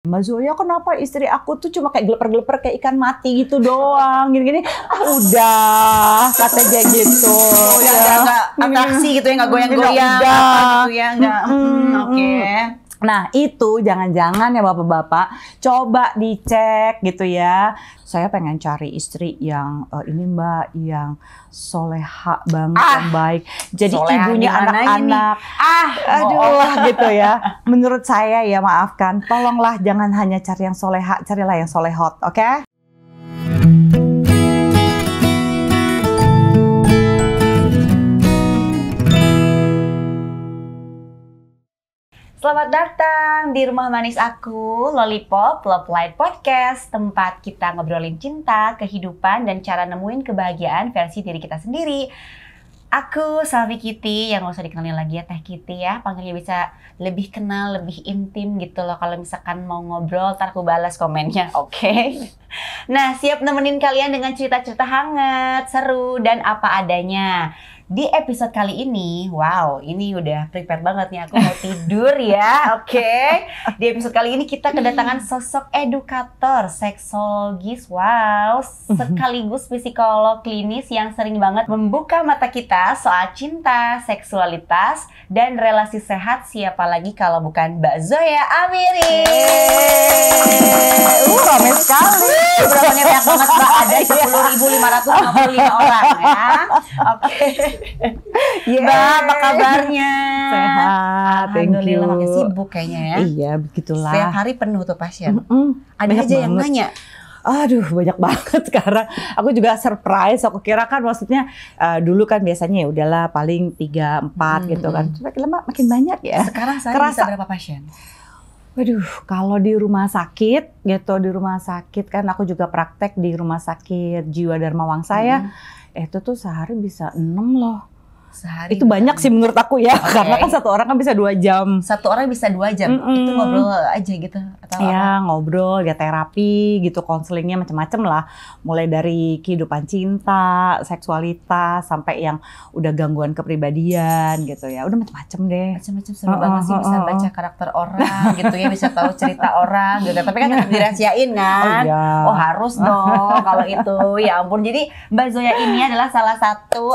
Mbak Zoya, kenapa istri aku tuh cuma kayak geleper-geleper kayak ikan mati gitu doang, gini-gini. Udah, kata dia gitu. Nggak atraksi gitu ya, nggak goyang-goyang gitu ya, nggak. Oke. Nah itu jangan-jangan ya bapak-bapak, coba dicek gitu ya. Saya pengen cari istri yang ini mbak, yang soleha banget, yang baik. Jadi ibunya anak-anak. Aduh gitu ya. Menurut saya ya maafkan, tolonglah jangan hanya cari yang soleha, carilah yang solehot, oke? Selamat datang di rumah manis aku, Lollipop Love Light Podcast, tempat kita ngobrolin cinta, kehidupan, dan cara nemuin kebahagiaan versi diri kita sendiri. Aku Salvi Kitty, yang gak usah dikenalin lagi ya Teh Kitty ya, panggilnya bisa lebih kenal, lebih intim gitu loh. Kalau misalkan mau ngobrol, ntar aku balas komennya, oke? Nah, siap nemenin kalian dengan cerita-cerita hangat, seru, dan apa adanya. Di episode kali ini, wow, ini udah prepare banget nih, aku mau tidur ya, oke? Di episode kali ini kita kedatangan sosok edukator, seksologis, wow, sekaligus psikolog klinis yang sering banget membuka mata kita soal cinta, seksualitas, dan relasi sehat. Siapa lagi kalau bukan Mbak Zoya Amiri? Ramai sekali. Berapa nih banyak banget Mbak, ada 10.555 orang ya, oke. Mbak, apa kabarnya? Sehat, thank you. Alhamdulillah, makin sibuk kayaknya ya. Iya, begitulah. Setiap hari penuh tuh pasien. Ada Banyak aja yang banget. nanya. Aduh, banyak banget sekarang. Aku juga surprise. Aku kira kan maksudnya dulu kan biasanya ya udahlah paling 3-4 gitu kan. Makin lama makin banyak ya. Sekarang saya bisa berapa pasien? Waduh, kalau di rumah sakit gitu, di rumah sakit kan aku juga praktek di rumah sakit Jiwa Dharma Wangsa ya. Itu tuh sehari bisa 6 loh. Sehari itu banyak sih menurut aku ya, karena kan satu orang kan bisa 2 jam. Satu orang bisa 2 jam, itu ngobrol aja gitu? Atau ya apa? Ngobrol, ya terapi gitu, konselingnya macam-macam lah. Mulai dari kehidupan cinta, seksualitas, sampai yang udah gangguan kepribadian gitu ya. Udah macam-macam deh. Macam-macam, seru banget sih, bisa baca karakter orang gitu ya, bisa tahu cerita orang gitu. Tapi kan tetap dirahasiain kan? Oh harus dong kalau itu, ya ampun. Jadi Mbak Zoya ini adalah salah satu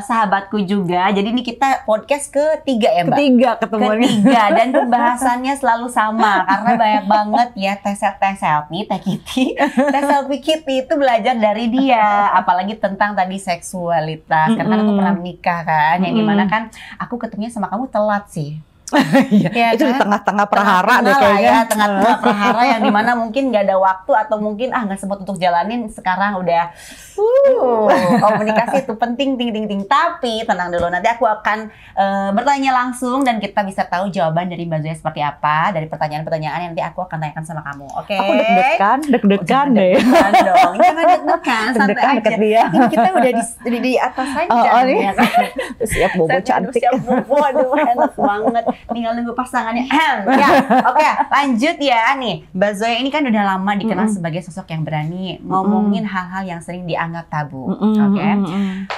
sahabatku juga. Jadi ini kita podcast ketiga ya Mbak? Ketiga ketemuannya. Ketiga, dan pembahasannya selalu sama. Karena banyak banget ya Teh Selfie, Teh Kitty. Teh Selfie Kitty itu belajar dari dia. Apalagi tentang tadi seksualitas. Karena aku pernah menikah kan. Yang dimana kan aku ketemunya sama kamu telat sih. Ya, itu kan? Di tengah-tengah prahara deh kayaknya. Ya, tengah-tengah prahara yang dimana mungkin nggak ada waktu atau mungkin nggak sempat untuk jalanin. Sekarang udah komunikasi itu penting, ting. Tapi tenang dulu, nanti aku akan bertanya langsung dan kita bisa tahu jawaban dari Mbak Zoya seperti apa dari pertanyaan-pertanyaan yang nanti aku akan tanyakan sama kamu. Oke? Aku deg-degan deh. Deg-degan dong, jangan deg-degan, santai aja. Ini kita udah di atas saja. Ya kan? Siap bobo cantik. Siap bobo, aduh enak banget. Tinggal nunggu pasangannya. Ya, oke, lanjut ya nih. Mbak Zoya ini kan udah lama dikenal sebagai sosok yang berani ngomongin hal-hal yang sering dianggap tabu. Oke.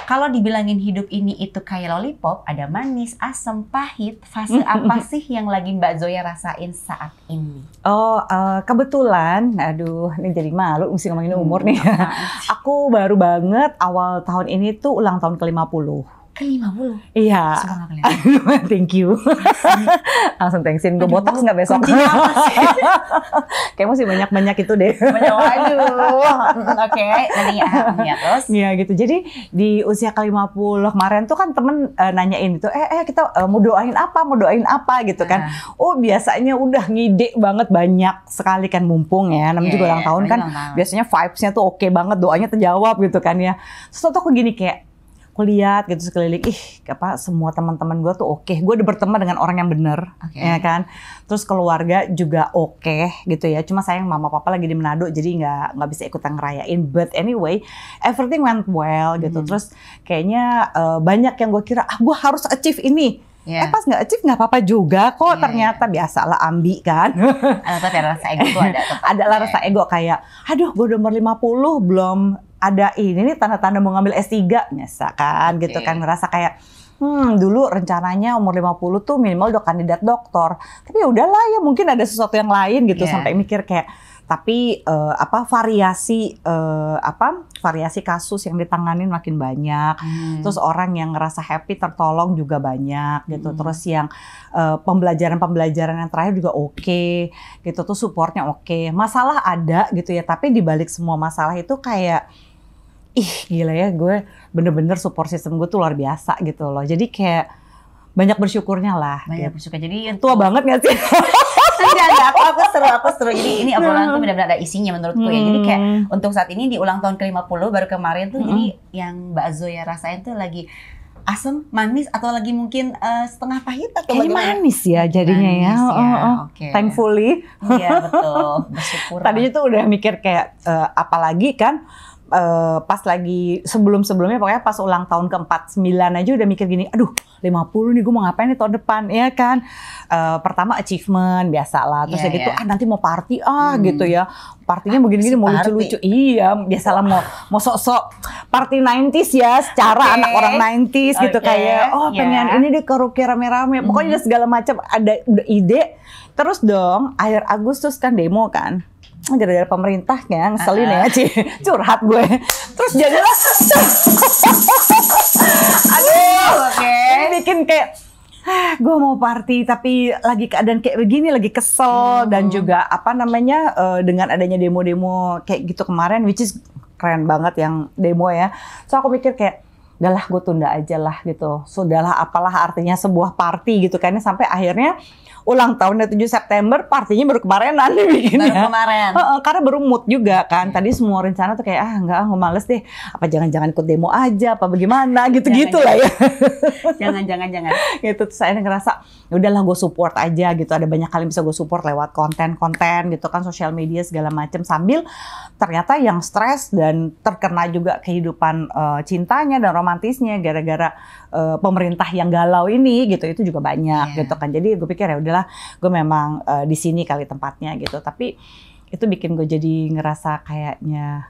Kalau dibilangin hidup ini itu kayak lollipop, ada manis, asam, pahit. Fase apa sih yang lagi Mbak Zoya rasain saat ini? Oh, kebetulan, aduh, ini jadi malu mesti ngomongin umur nih. Aku baru banget awal tahun ini tuh ulang tahun ke-50. Ke-50? Iya. Thank you. Langsung thanksin. Gue botox nggak besok? Kuncinya apa sih? Kayak mesti banyak-banyak itu deh. Oke. Nanti ya terus? Iya gitu. Jadi di usia ke-50 kemarin tuh kan temen nanyain itu, kita mau doain apa gitu kan. Oh biasanya udah ngide banget banyak sekali kan, mumpung ya. Namanya juga ulang tahun kan. Biasanya vibes-nya tuh oke banget, doanya terjawab gitu kan ya. Terus aku gini kayak, aku lihat gitu sekeliling, semua teman-teman gue tuh oke. Gue udah berteman dengan orang yang bener, ya kan. Terus keluarga juga oke gitu ya. Cuma sayang mama papa lagi di Manado, jadi nggak bisa ikutan ngerayain. But anyway, everything went well gitu. Terus kayaknya banyak yang gue kira, gue harus achieve ini. Pas nggak achieve nggak apa-apa juga kok. Ternyata biasalah ambi kan. Tapi rasa ego tuh ada. Adalah rasa ego kayak, aduh gue udah umur 50 belum ada ini nih tanda-tanda mau ngambil S3 biasa kan gitu kan, ngerasa kayak dulu rencananya umur 50 tuh minimal udah kandidat doktor. Tapi ya udahlah ya mungkin ada sesuatu yang lain gitu sampai mikir kayak tapi variasi kasus yang ditanganin makin banyak. Terus orang yang ngerasa happy tertolong juga banyak gitu. Terus yang pembelajaran yang terakhir juga oke gitu tuh supportnya oke. Masalah ada gitu ya, tapi dibalik semua masalah itu kayak gila ya, gue bener-bener support system gue tuh luar biasa gitu loh. Jadi kayak banyak bersyukurnya lah. Banyak bersyukur. Jadi tua banget gak sih? Enggak, aku seru. Jadi ini obrolan tuh benar-benar ada isinya menurutku ya. Jadi kayak untuk saat ini di ulang tahun ke-50 baru kemarin tuh jadi yang Mbak Zoya rasain tuh lagi asam, manis, atau lagi mungkin setengah pahit atau kayak manis ya jadinya ya. Okay. Thankfully. Iya betul, bersyukur. Tadinya tuh udah mikir kayak apalagi kan pas lagi sebelumnya pokoknya pas ulang tahun ke-49 aja udah mikir gini, aduh 50 nih gue mau ngapain nih tahun depan, ya kan. Pertama achievement biasalah, terus gitu nanti mau party gitu ya, partinya begini-gini mau lucu-lucu, biasalah mau sok-sok party 90s ya, secara anak orang 90s gitu kayak pengen ini deh karaoke rame-rame, pokoknya segala macam ada ide. Terus dong akhir Agustus kan demo kan. Gara-gara pemerintahnya ngeselin ya, curhat gue. Terus jadilah bikin kayak gue mau party tapi lagi keadaan kayak begini, lagi kesel dan juga dengan adanya demo-demo kayak gitu kemarin, which is keren banget yang demo ya. So aku mikir kayak udahlah gue tunda aja lah gitu. Sudahlah apalah artinya sebuah party gitu kan, sampai akhirnya ulang tahunnya 7 September, partinya baru kemarenan bikinnya. Baru kemarin. Karena baru mood juga kan. Tadi semua rencana tuh kayak gue males deh. Apa jangan-jangan ikut demo aja, apa bagaimana gitu-gitu lah ya. Jangan. Gitu, terus saya ngerasa udahlah gue support aja gitu. Ada banyak kali bisa gue support lewat konten-konten gitu kan, sosial media segala macam. Sambil ternyata yang stres dan terkena juga kehidupan cintanya dan romantisnya gara-gara pemerintah yang galau ini gitu, itu juga banyak gitu kan. Jadi gue pikir ya udahlah, gue memang di sini kali tempatnya gitu. Tapi itu bikin gue jadi ngerasa kayaknya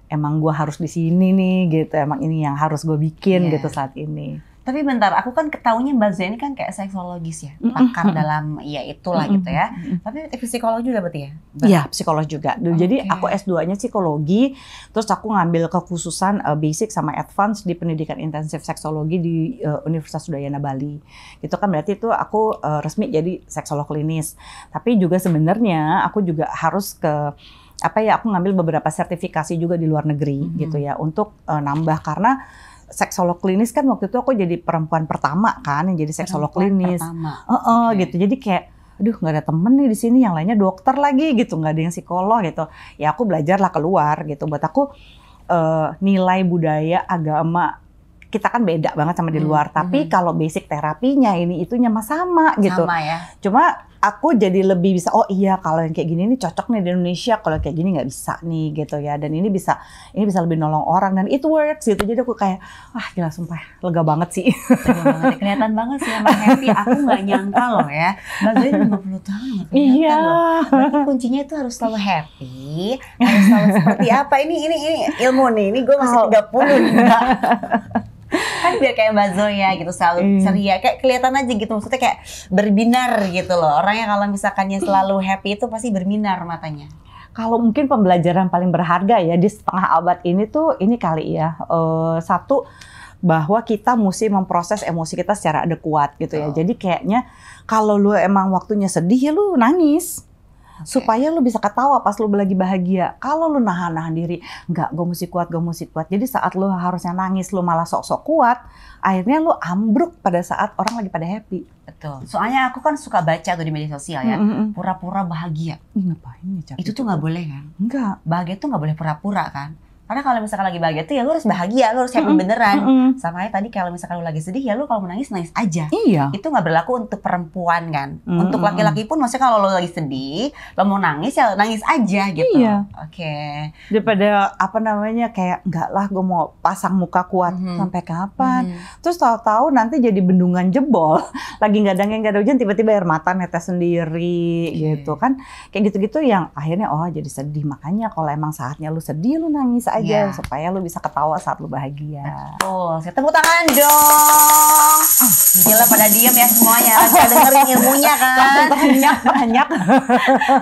emang gue harus di sini nih gitu. Emang ini yang harus gue bikin gitu saat ini. Tapi bentar, aku kan ketahuinya Mbak Zoya ini kan kayak seksologis ya, pakar dalam itulah gitu ya. Tapi psikolog juga berarti ya? Iya, psikolog juga. Jadi aku S2-nya psikologi, terus aku ngambil kekhususan basic sama advance di pendidikan intensif seksologi di Universitas Udayana Bali. Gitu kan berarti itu aku resmi jadi seksolog klinis. Tapi juga sebenarnya aku juga harus aku ngambil beberapa sertifikasi juga di luar negeri gitu ya, untuk nambah, karena seksolog klinis kan waktu itu aku jadi perempuan pertama kan yang jadi seksolog klinis. Gitu. Jadi kayak aduh nggak ada temen nih di sini, yang lainnya dokter lagi gitu, nggak ada yang psikolog gitu. Ya aku belajarlah keluar gitu. Buat aku nilai budaya agama kita kan beda banget sama di luar. Tapi kalau basic terapinya ini itunya sama gitu. Sama ya. Cuma aku jadi lebih bisa, kalau yang kayak gini nih cocok nih di Indonesia, kalau kayak gini nggak bisa nih gitu ya. Dan ini bisa lebih nolong orang dan it works gitu. Jadi aku kayak gila sumpah lega banget sih. Lega banget, kelihatan banget sih emang happy. Aku nggak nyangka loh ya. Mbak Zoya 50 tahun nggak kelihatan loh. Berarti kuncinya itu harus selalu happy, harus selalu seperti apa? Ini ilmu nih. Ini gue masih 30 enggak. Kan biar kayak Mbak Zoya gitu, selalu ceria, kayak kelihatan aja gitu, maksudnya kayak berbinar gitu loh. Orangnya kalau misalkannya selalu happy itu pasti berbinar matanya. Kalau mungkin pembelajaran paling berharga ya di setengah abad ini tuh ini kali ya, satu bahwa kita mesti memproses emosi kita secara adekuat gitu ya. Jadi kayaknya kalau lu emang waktunya sedih ya lu nangis. Supaya lu bisa ketawa pas lu lagi bahagia. Kalau lu nahan diri, enggak, gue mesti kuat. Jadi saat lu harusnya nangis, lu malah sok-sok kuat, akhirnya lu ambruk pada saat orang lagi pada happy. Betul. Soalnya aku kan suka baca tuh di media sosial ya, pura-pura bahagia. Ngapain nih? Itu tuh nggak boleh kan? Enggak. Bahagia tuh nggak boleh pura-pura kan? Karena kalau misalkan lagi bahagia tuh ya lu harus bahagia, lu harus happy beneran. Sama kayak tadi kalau misalkan lu lagi sedih ya lu kalau mau nangis aja. Iya. Itu nggak berlaku untuk perempuan kan. Untuk laki-laki pun maksudnya kalau lu lagi sedih, lu mau nangis ya nangis aja gitu. Iya. Oke. Daripada kayak enggak lah gue mau pasang muka kuat sampai kapan. Terus tahu-tahu nanti jadi bendungan jebol. Lagi nggak ada hujan tiba-tiba air mata netes sendiri gitu kan. Kayak gitu-gitu yang akhirnya jadi sedih. Makanya kalau emang saatnya lu sedih lu nangis aja. aja Iya. supaya lu bisa ketawa saat lu bahagia. Oh, saya tepuk tangan dong. Gila pada diem ya semuanya. Bisa dengerin ilmunya kan. Banyak.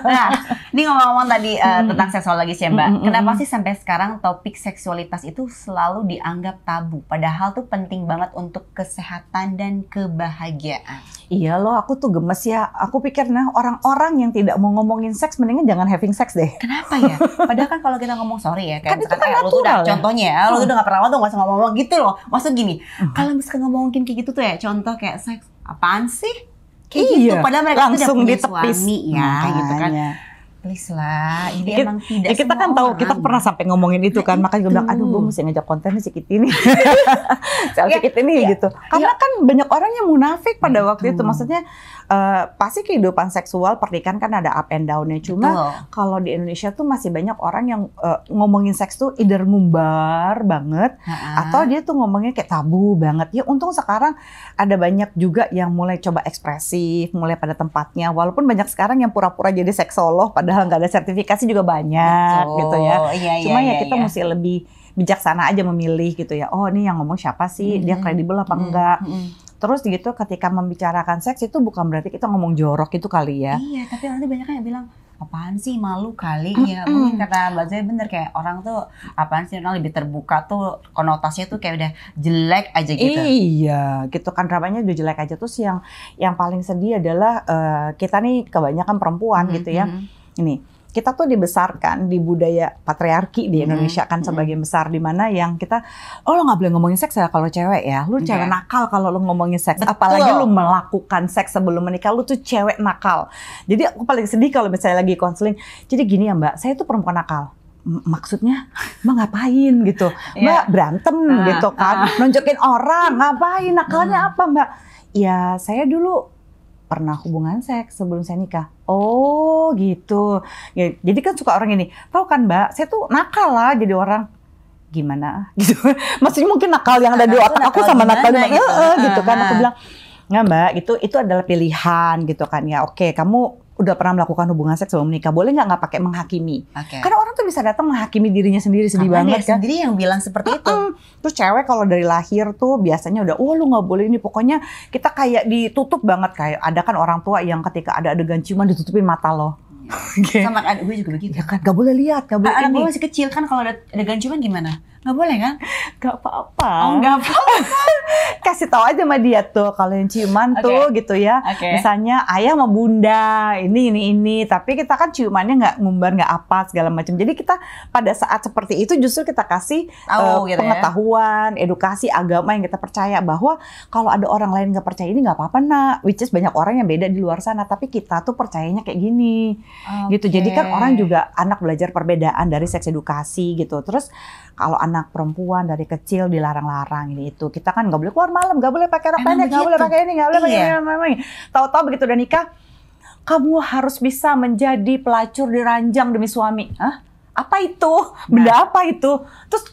Nah, ini ngomong-ngomong tadi tentang seksualitas ya Mbak. Kenapa sih sampai sekarang topik seksualitas itu selalu dianggap tabu? Padahal tuh penting banget untuk kesehatan dan kebahagiaan. Iya loh, aku tuh gemes ya. Aku pikir orang-orang yang tidak mau ngomongin seks mendingan jangan having sex deh. Kenapa ya? Padahal kan kalau kita ngomong sorry ya, kayak Kan itu misalkan, kan lu tuh udah, natural ya. contohnya ya, lu tuh udah gak pernah tuh gak usah ngomong gitu loh. Maksud gini, kalau misalkan ngomongin kayak gitu tuh ya, contoh kayak seks, apaan sih? Kayak gitu, padahal mereka tuh udah langsung punya ditepis. suami ya, gitu kan. Makanya. Please lah, ini Kita- emang tidak kita semua kan tahu, orang. kita pernah sampai ngomongin itu kan, Nah, makanya gue bilang, itu. aduh gue mesti ngajak konten nih si Kitty nih. Soal si Ya, Kitty nih ya, gitu. Karena kan banyak orang yang munafik pada waktu itu, Betul. maksudnya pasti kehidupan seksual pernikahan kan ada up and down-nya. Cuma Betul. kalau di Indonesia tuh masih banyak orang yang ngomongin seks tuh either ngumbar banget, atau dia tuh ngomongnya kayak tabu banget. Ya untung sekarang ada banyak juga yang mulai coba ekspresif, mulai pada tempatnya. Walaupun banyak sekarang yang pura-pura jadi seksolog padahal nggak ada sertifikasi juga banyak gitu ya. Iya, Cuma iya, ya kita iya. mesti lebih bijaksana aja memilih gitu ya. Oh ini yang ngomong siapa sih? Dia kredibel apa enggak? Terus gitu ketika membicarakan seks itu bukan berarti kita ngomong jorok itu kali ya. Iya, tapi nanti banyak yang bilang apaan sih, malu kali ya. Mungkin kata Mbak Zoe bener, kayak orang tuh apaan sih, orang lebih terbuka tuh konotasinya tuh kayak udah jelek aja gitu. Iya, gitu kan, dramanya udah jelek aja. Terus yang paling sedih adalah kita nih kebanyakan perempuan gitu ya. Ini kita tuh dibesarkan di budaya patriarki di Indonesia kan sebagian besar, di mana yang kita, oh lo nggak boleh ngomongin seks ya kalau cewek ya, lu cewek nakal kalau lu ngomongin seks. Betul. Apalagi lu melakukan seks sebelum menikah, lu tuh cewek nakal. Jadi aku paling sedih kalau misalnya lagi konseling. Jadi gini ya Mbak, saya tuh perempuan nakal. Maksudnya Mbak ngapain gitu, Mbak berantem gitu kan, nunjukin orang, ngapain, nakalnya apa Mbak? Ya saya dulu pernah hubungan seks sebelum saya nikah. Oh gitu. Ya, jadi kan suka orang ini, tahu kan Mbak, saya tuh nakal lah jadi orang. Gimana gitu. Maksudnya mungkin nakal yang ada di otak aku sama nakal gimana gitu. gitu. Gitu kan. Aku bilang, nggak Mbak, itu adalah pilihan gitu kan ya. Oke, kamu udah pernah melakukan hubungan seks sebelum menikah, boleh nggak pakai menghakimi? Oke. Karena orang tuh bisa datang menghakimi dirinya sendiri, sedih Karena banget dia kan. sendiri yang bilang seperti itu. Terus cewek kalau dari lahir tuh biasanya udah, oh lu nggak boleh ini. Pokoknya kita kayak ditutup banget, kayak ada kan orang tua yang ketika ada adegan ciuman ditutupin mata lo. Sama adik gue juga begitu. Ya kan, gak boleh lihat, gak boleh Anak gue ini. masih kecil kan, kalau ada gancuman gimana? Nggak boleh kan? Gak apa-apa. Oh, nggak apa-apa. Kasih tahu aja sama dia tuh kalau yang ciuman tuh gitu ya. Oke. Misalnya ayah sama bunda, ini. Tapi kita kan ciumannya nggak ngumbar, nggak apa segala macam. Jadi kita pada saat seperti itu justru kita kasih Tahu gitu ya. pengetahuan, edukasi agama yang kita percaya bahwa kalau ada orang lain nggak percaya ini nggak apa-apa nak. Which is banyak orang yang beda di luar sana, tapi kita tuh percayanya kayak gini. Gitu. Jadi kan orang juga anak belajar perbedaan dari seks edukasi gitu. Terus kalau anak perempuan dari kecil dilarang-larang ini itu, kita kan nggak boleh keluar malam, nggak boleh pakai rok Emang pendek, nggak boleh begitu? pakai ini, nggak boleh pakai Iya. ini. Tahu-tahu begitu udah nikah, kamu harus bisa menjadi pelacur di ranjang demi suami. Hah? Apa itu? Benda apa itu? Terus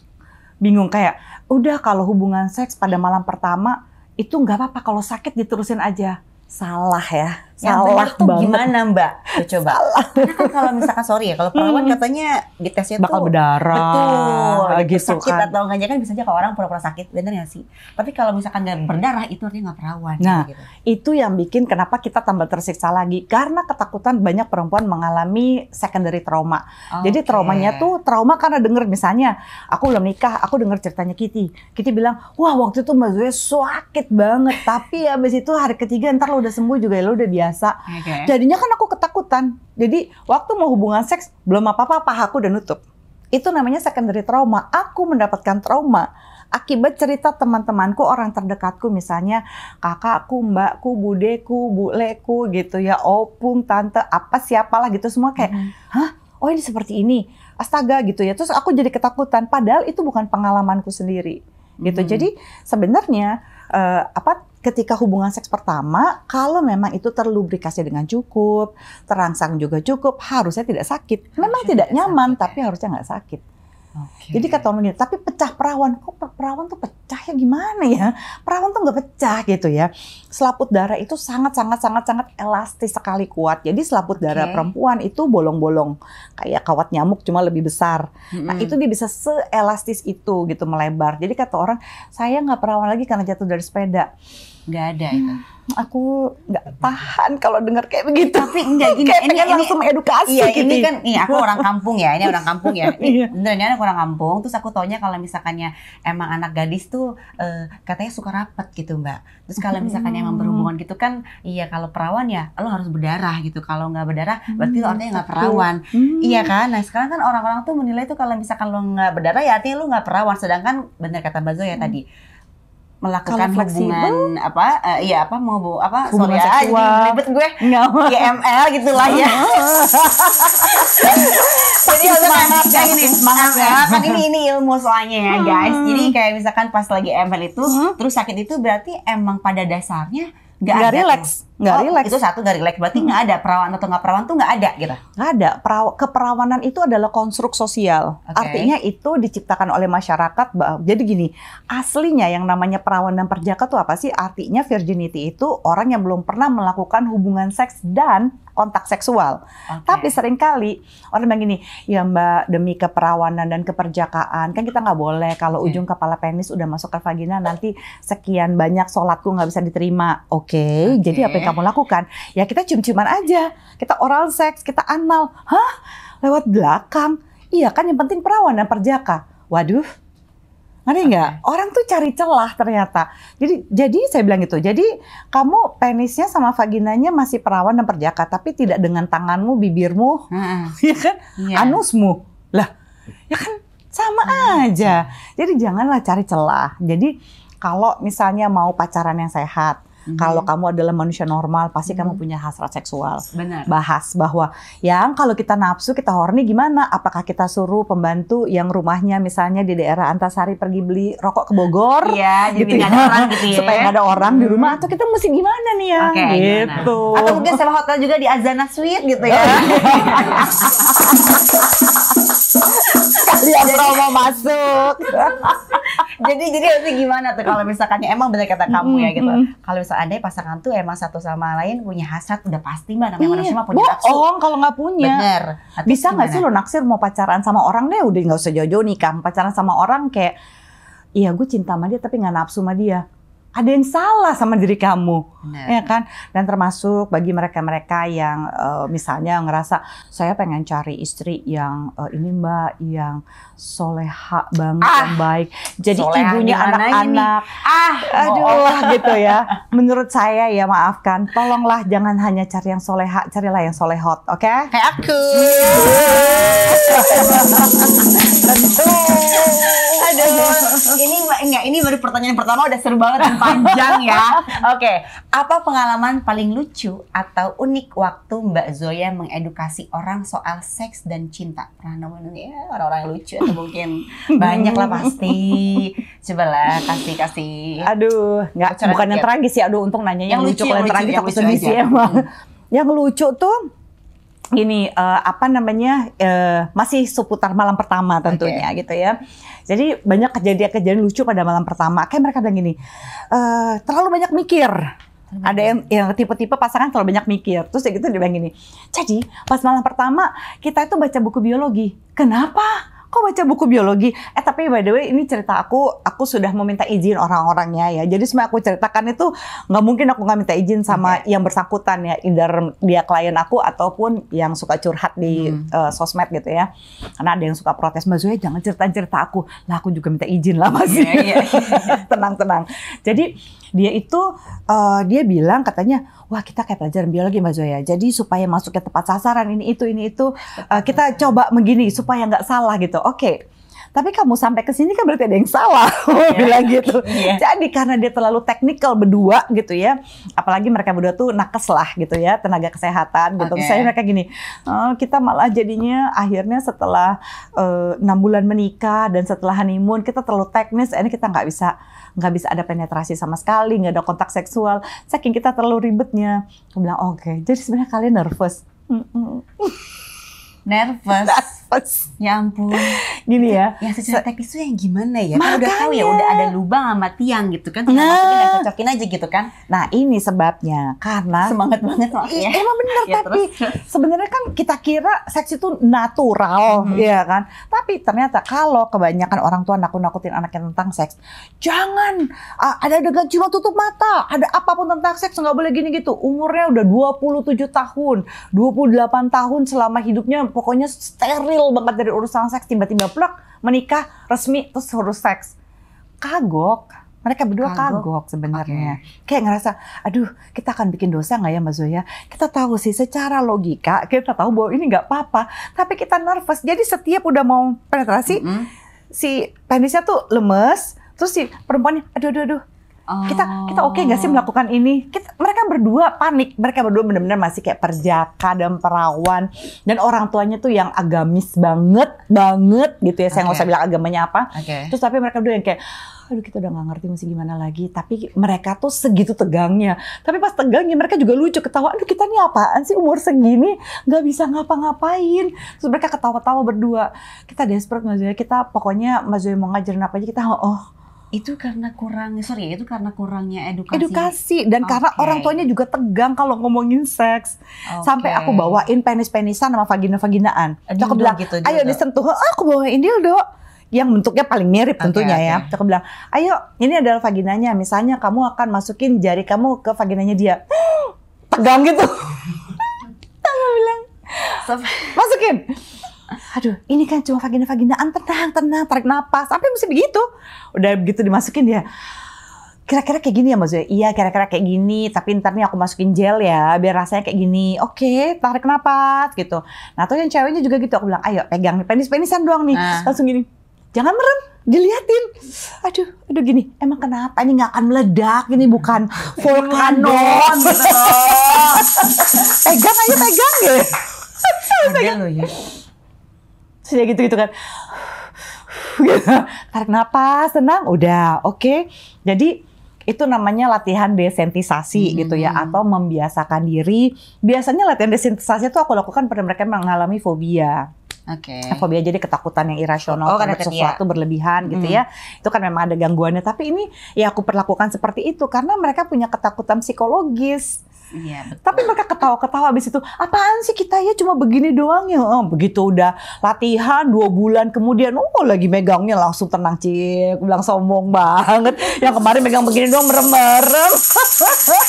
bingung kayak, udah kalau hubungan seks pada malam pertama itu nggak apa-apa, kalau sakit diterusin aja. Salah ya. Yang Salah benar tuh banget. gimana Mbak? Tuh, coba. Karena kan kalau misalkan sorry ya, kalau perawan katanya di tesnya Bakal tuh berdarah, betul, gitu sakit kan. atau enggaknya kan bisa aja kalau orang pura-pura sakit, bener nggak sih? Tapi kalau misalkan nggak berdarah itu artinya nggak perawan. Nah, gitu. itu yang bikin kenapa kita tambah tersiksa lagi. Karena ketakutan banyak perempuan mengalami secondary trauma. Jadi Oke. traumanya tuh trauma karena denger misalnya, aku belum nikah, aku denger ceritanya Kitty. Kitty bilang, wah waktu itu Mbak Zoe sakit banget. Tapi abis itu hari ketiga ntar lo udah sembuh juga, lo udah biasa. Oke. Jadinya kan aku ketakutan. Jadi waktu mau hubungan seks, belum apa-apa, pahaku udah nutup. Itu namanya secondary trauma. Aku mendapatkan trauma akibat cerita teman-temanku, orang terdekatku, misalnya kakakku, mbakku, budeku, buleku gitu ya, opung, tante, apa siapalah gitu semua kayak, hah? Oh ini seperti ini, astaga gitu ya. Terus aku jadi ketakutan, padahal itu bukan pengalamanku sendiri gitu. Jadi sebenarnya ketika hubungan seks pertama, kalau memang itu terlubrikasi dengan cukup, terangsang juga cukup, harusnya tidak sakit. Memang Harusnya tidak tidak nyaman, sakit, tapi harusnya nggak sakit. Jadi kata orang gini, tapi pecah perawan. Kok perawan tuh pecah ya gimana ya? Perawan tuh nggak pecah gitu ya. Selaput darah itu sangat elastis sekali kuat. Jadi selaput darah perempuan itu bolong-bolong. Kayak kawat nyamuk cuma lebih besar. Nah itu dia bisa seelastis itu gitu melebar. Jadi kata orang, saya nggak perawan lagi karena jatuh dari sepeda. Nggak ada itu. Aku nggak tahan kalau dengar kayak begitu. Tapi enggak gini, ini langsung edukasi. Iya, gitu. ini kan, aku orang kampung ya, ini orang kampung ya. Benernya aku orang kampung, terus aku taunya kalau misalkannya emang anak gadis tuh katanya suka rapet gitu Mbak. Terus kalau misalkan emang berhubungan gitu kan, iya kalau perawan ya lo harus berdarah gitu. Kalau nggak berdarah berarti lo artinya nggak perawan. Iya kan? Nah sekarang kan orang-orang tuh menilai tuh kalau misalkan lo nggak berdarah ya artinya lo nggak perawan. Sedangkan bener kata Mbak Zoya tadi, melakukan hubungan hubungan seksual. Ribet gue IML gitulah ya. Jadi semangat kayak gini, semangat ya. Kan ini ilmu soalnya ya guys. Jadi kayak misalkan pas lagi IML itu terus sakit itu berarti emang pada dasarnya nggak relax. Nggak relax. Itu satu nggak relax. Berarti nggak ada perawan atau nggak perawan tuh nggak ada gitu. Nggak ada. Keperawanan itu adalah konstruk sosial. Artinya itu diciptakan oleh masyarakat. Jadi gini, aslinya yang namanya perawan dan perjaka tuh apa sih? Artinya virginity itu orang yang belum pernah melakukan hubungan seks dan kontak seksual. Tapi seringkali orang bilang gini, ya Mbak, demi keperawanan dan keperjakaan kan kita nggak boleh kalau ujung kepala penis udah masuk ke vagina nanti sekian banyak sholatku nggak bisa diterima. Jadi apa yang kamu lakukan? Ya kita cium-ciuman aja, kita oral seks, kita anal. Hah? Lewat belakang? Iya kan yang penting perawan dan perjaka. Waduh. Ngerti nggak? Orang tuh cari celah ternyata. Jadi saya bilang gitu. Jadi kamu penisnya sama vaginanya masih perawan dan perjaka, tapi tidak dengan tanganmu, bibirmu, ya kan? Anusmu. Lah, ya kan sama aja. Jadi janganlah cari celah. Jadi kalau misalnya mau pacaran yang sehat, kalau kamu adalah manusia normal, pasti kamu punya hasrat seksual. Benar. Bahas bahwa yang kalau kita nafsu, kita horny gimana? Apakah kita suruh pembantu yang rumahnya misalnya di daerah Antasari pergi beli rokok ke Bogor? Iya, gitu jadi nggak ada orang gitu ya. Supaya nggak ada orang di rumah. Atau kita mesti gimana nih ya? Gitu. Atau mungkin sewa hotel juga di Azana Suite gitu ya. Kalian promo masuk. jadi nanti gimana tuh kalau misalkannya emang benar kata kamu ya gitu. Kalau misalnya ada pasangan tuh emang satu sama lain punya hasrat, udah pasti Mbak, namanya manusia mah punya nafsu. Bohong kalau nggak punya. Bener. Bisa nggak sih lo naksir mau pacaran sama orang deh, udah nggak usah jauh-jauh nikah, pacaran sama orang kayak, iya gue cinta sama dia tapi nggak nafsu sama dia. Ada yang salah sama diri kamu, ya kan? Dan termasuk bagi mereka-mereka yang misalnya ngerasa saya pengen cari istri yang ini Mbak, yang soleha banget, yang baik. Jadi ibunya anak-anak, aduh gitu ya. Menurut saya ya maafkan, tolonglah jangan hanya cari yang soleha, carilah yang solehot, oke? Kayak aku. Tentu. Aduh, ini baru pertanyaan pertama udah seru banget dan panjang ya. Oke, apa pengalaman paling lucu atau unik waktu Mbak Zoya mengedukasi orang soal seks dan cinta? Pernah nemuin ya orang-orang yang lucu atau mungkin banyak lah pasti. Cobalah kasih. Aduh, bukan yang tragis ya. Aduh, untung nanya yang lucu. Kalau yang tragis aku sedih sih emang. Yang lucu tuh gini, masih seputar malam pertama tentunya gitu ya. Jadi banyak kejadian-kejadian lucu pada malam pertama. Kayak mereka bilang gini, terlalu banyak mikir. Ada yang tipe-tipe pasangan terlalu banyak mikir. Terus dia bilang gini, jadi pas malam pertama kita itu baca buku biologi. Kenapa? Kok baca buku biologi? Tapi by the way ini cerita aku sudah meminta izin orang-orangnya ya. Jadi semua aku ceritakan itu nggak mungkin aku nggak minta izin sama yang bersangkutan ya. Either dia klien aku ataupun yang suka curhat di sosmed gitu ya. Karena ada yang suka protes, Mbak Zoya jangan cerita aku. Lah aku juga minta izin lah Mas. Tenang. Jadi dia itu dia bilang katanya, wah kita kayak pelajaran biologi Mbak Zoya. Jadi supaya masuknya tepat sasaran ini itu kita coba begini supaya nggak salah gitu. Oke. Tapi kamu sampai ke sini kan berarti ada yang salah, bilang gitu. Jadi karena dia terlalu teknikal berdua gitu ya, apalagi mereka berdua tuh nakes lah gitu ya, tenaga kesehatan gitu. Saya mereka gini, kita malah jadinya akhirnya setelah 6 bulan menikah dan setelah honeymoon kita terlalu teknis, ini kita nggak bisa ada penetrasi sama sekali, nggak ada kontak seksual, saking kita terlalu ribetnya. Aku bilang oke. Jadi sebenarnya kalian nervous. Nervous. nafas. Ya ampun. Gini ya. Yang secara teknis tuh yang gimana ya? Kan udah tahu ya, Makanya. udah ada lubang sama tiang gitu kan. Tinggal masukin dan cocokin aja gitu kan. Nah ini sebabnya karena Semangat banget maksudnya. emang bener Ya, tapi sebenarnya kan kita kira seks itu natural, ya kan? Tapi ternyata kalau kebanyakan orang tua nakut-nakutin anaknya tentang seks, jangan ada adegan cuma tutup mata, ada apapun tentang seks nggak boleh gini gitu. Umurnya udah 27 tahun, 28 tahun selama hidupnya pokoknya steril banget dari urusan seks, tiba-tiba plak menikah resmi terus urus seks. Kagok. Mereka berdua kagok sebenarnya. Kayak ngerasa, aduh kita akan bikin dosa nggak ya Mbak Zoya? Kita tahu sih secara logika, kita tahu bahwa ini nggak apa-apa. Tapi kita nervous, jadi setiap udah mau penetrasi, si penisnya tuh lemes, terus si perempuannya, aduh. Kita oke nggak sih melakukan ini? Mereka berdua panik, mereka berdua benar-benar masih kayak perjaka dan perawan, dan orang tuanya tuh yang agamis banget gitu ya. Saya nggak usah bilang agamanya apa. Terus tapi mereka berdua yang kayak, aduh kita udah nggak ngerti mesti gimana lagi. Tapi mereka tuh segitu tegangnya. Tapi pas tegangnya mereka juga lucu ketawa. Aduh kita nih apaan sih umur segini nggak bisa ngapa-ngapain. Terus mereka ketawa-tawa berdua. Kita desperate Mbak Zoya. Kita pokoknya Mbak Zoya mau ngajarin apa aja kita itu karena kurangnya edukasi dan karena orang tuanya juga tegang kalau ngomongin seks. Sampai aku bawain penis-penisan sama vagina-vaginaan. Aku bilang, gitu, ayo disentuh. Aku bawain dildo yang bentuknya paling mirip tentunya ya. Aku bilang, ayo ini adalah vaginanya. Misalnya kamu akan masukin jari kamu ke vaginanya dia. Tegang gitu. Aku bilang, masukin. Aduh, ini kan cuma vagina-vaginaan, tenang, tarik napas. Sampai mesti begitu. Udah begitu dimasukin dia. Kira-kira kayak gini ya Mbak Zoya? Iya, kira-kira kayak gini. Tapi ntar nih aku masukin gel ya, biar rasanya kayak gini. Oke, tarik napas gitu. Nah, tuh yang ceweknya juga gitu. Aku bilang, ayo pegang nih, penis-penisan doang nih. Langsung gini. Jangan merem, diliatin. Aduh gini. Emang kenapa? Ini nggak akan meledak. Ini bukan volcano. Pegang aja, pegang deh. Pegang lo ya. Sudah gitu kan. Tarik napas, tenang, udah oke. Jadi itu namanya latihan desensitisasi gitu ya, atau membiasakan diri. Biasanya latihan desensitisasi itu aku lakukan pada mereka yang mengalami fobia. Fobia jadi ketakutan yang irasional terhadap sesuatu berlebihan gitu ya. Itu kan memang ada gangguannya. Tapi ini ya aku perlakukan seperti itu karena mereka punya ketakutan psikologis. Iya, betul. Tapi mereka ketawa-ketawa abis itu, apaan sih kita ya cuma begini doang ya. Begitu udah latihan 2 bulan kemudian, lagi megangnya langsung tenang Cik. Bilang sombong banget. Yang kemarin megang begini doang merem-merem.